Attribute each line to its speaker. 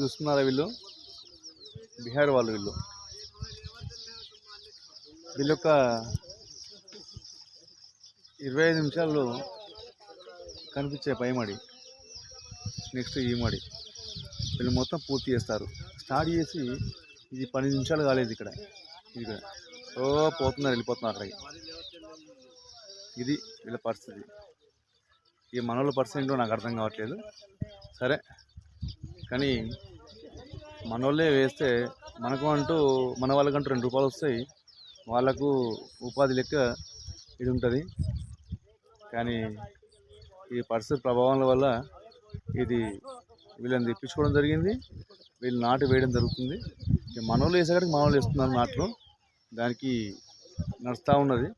Speaker 1: చూస్తున్నారా వీళ్ళు బీహార్ వాళ్ళు వీళ్ళ యొక్క 25 నిమిషాల్లో కనిపించే పై మడి, నెక్స్ట్ ఈ మడి వీళ్ళు మొత్తం పూర్తి చేస్తారు. స్టార్ట్ చేసి ఇది 12 నిమిషాలు కాలేదు. ఇక్కడ పోతున్నారు, వెళ్ళిపోతున్నారు అక్కడికి. ఇది వీళ్ళ పరిస్థితి. ఈ మనోళ్ళ పరిస్థితి ఏంటో నాకు అర్థం కావట్లేదు. సరే, కానీ మనోళ్ళే వేస్తే మనకు అంటూ మన వాళ్ళకంటూ 2 రూపాయలు వస్తాయి, వాళ్ళకు ఉపాధి లెక్క ఇది ఉంటుంది. కానీ ఈ పరిస్థితి ప్రభావం వల్ల ఇది వీళ్ళని తెప్పించుకోవడం జరిగింది, వీళ్ళు నాటు వేయడం జరుగుతుంది. మనోళ్ళు వేసేకాడికి మనోళ్ళు వేస్తున్నారు నాట్లు, దానికి నడుస్తూ ఉన్నది.